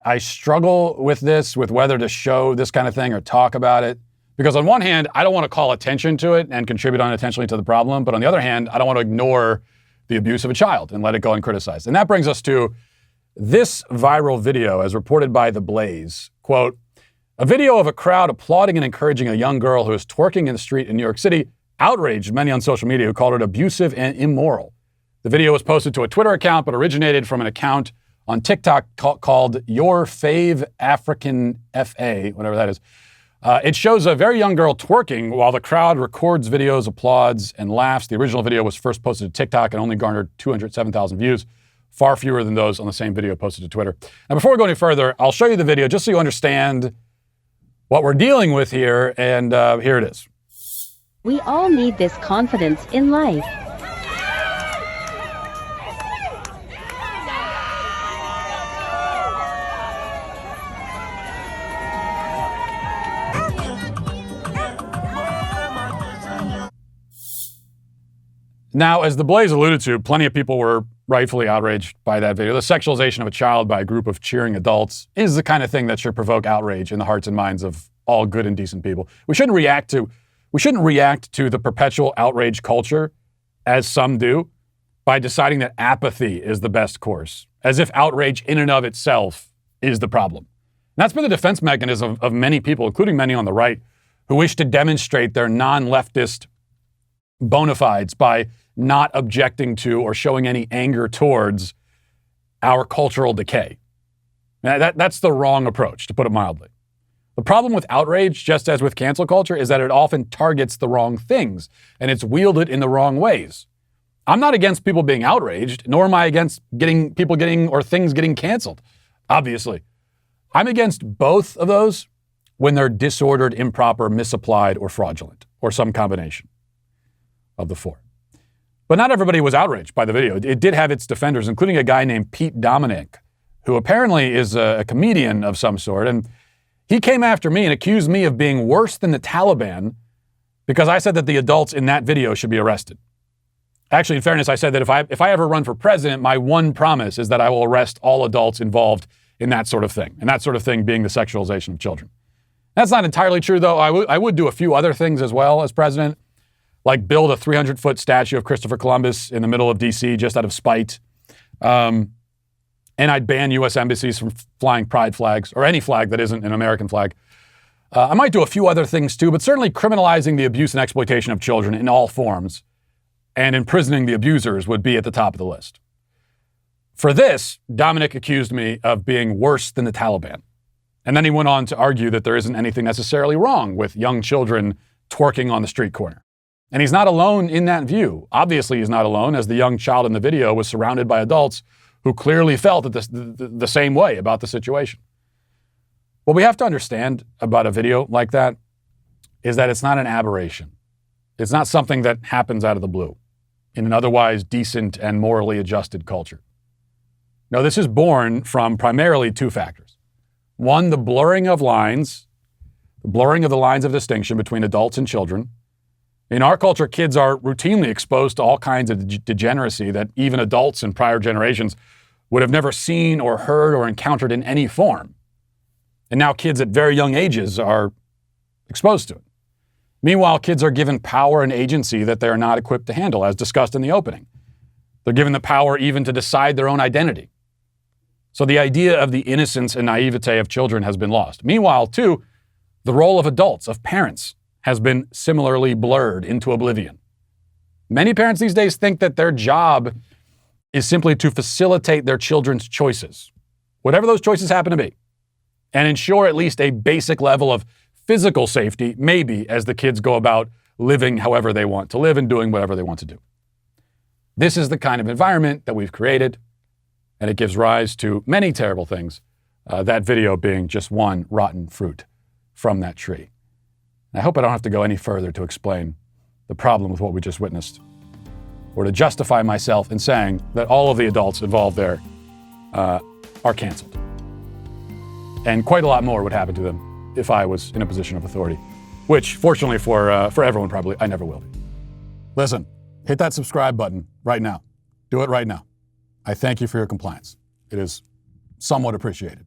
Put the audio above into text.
I struggle with this, with whether to show this kind of thing or talk about it. Because on one hand, I don't want to call attention to it and contribute unintentionally to the problem. But on the other hand, I don't want to ignore the abuse of a child and let it go uncriticized. And that brings us to this viral video as reported by The Blaze. Quote, a video of a crowd applauding and encouraging a young girl who is twerking in the street in New York City outraged many on social media who called it abusive and immoral. The video was posted to a Twitter account, but originated from an account on TikTok called Your Fave African FA, whatever that is. It shows a very young girl twerking while the crowd records videos, applauds, and laughs. The original video was first posted to TikTok and only garnered 207,000 views, far fewer than those on the same video posted to Twitter. Now, before we go any further, I'll show you the video just so you understand what we're dealing with here, and here it is. We all need this confidence in life. Now, as The Blaze alluded to, plenty of people were rightfully outraged by that video. The sexualization of a child by a group of cheering adults is the kind of thing that should provoke outrage in the hearts and minds of all good and decent people. We shouldn't react to the perpetual outrage culture, as some do, by deciding that apathy is the best course, as if outrage in and of itself is the problem. And that's been the defense mechanism of many people, including many on the right, who wish to demonstrate their non-leftist bona fides by not objecting to or showing any anger towards our cultural decay. Now, that's the wrong approach, to put it mildly. The problem with outrage, just as with cancel culture, is that it often targets the wrong things, and it's wielded in the wrong ways. I'm not against people being outraged, nor am I against people getting things getting canceled, obviously. I'm against both of those when they're disordered, improper, misapplied, or fraudulent, or some combination of the four. But not everybody was outraged by the video. It did have its defenders, including a guy named Pete Dominic, who apparently is a comedian of some sort. And he came after me and accused me of being worse than the Taliban because I said that the adults in that video should be arrested. Actually, in fairness, I said that if I ever run for president, my one promise is that I will arrest all adults involved in that sort of thing, and that sort of thing being the sexualization of children. That's not entirely true, though. I would do a few other things as well as president, like build a 300-foot statue of Christopher Columbus in the middle of D.C. just out of spite. And I'd ban U.S. embassies from flying pride flags, or any flag that isn't an American flag. I might do a few other things too, but certainly criminalizing the abuse and exploitation of children in all forms and imprisoning the abusers would be at the top of the list. For this, Dominic accused me of being worse than the Taliban. And then he went on to argue that there isn't anything necessarily wrong with young children twerking on the street corner. And he's not alone in that view. Obviously, he's not alone, as the young child in the video was surrounded by adults who clearly felt the same way about the situation. What we have to understand about a video like that is that it's not an aberration. It's not something that happens out of the blue in an otherwise decent and morally adjusted culture. No, this is born from primarily two factors. One, the blurring of the lines of distinction between adults and children. In our culture, kids are routinely exposed to all kinds of degeneracy that even adults in prior generations would have never seen or heard or encountered in any form. And now kids at very young ages are exposed to it. Meanwhile, kids are given power and agency that they are not equipped to handle, as discussed in the opening. They're given the power even to decide their own identity. So the idea of the innocence and naivete of children has been lost. Meanwhile, too, the role of adults, of parents, has been similarly blurred into oblivion. Many parents these days think that their job is simply to facilitate their children's choices, whatever those choices happen to be, and ensure at least a basic level of physical safety, maybe, as the kids go about living however they want to live and doing whatever they want to do. This is the kind of environment that we've created, and it gives rise to many terrible things, that video being just one rotten fruit from that tree. I hope I don't have to go any further to explain the problem with what we just witnessed, or to justify myself in saying that all of the adults involved there are canceled. And quite a lot more would happen to them if I was in a position of authority, which, fortunately for everyone probably, I never will be. Listen, hit that subscribe button right now. Do it right now. I thank you for your compliance. It is somewhat appreciated.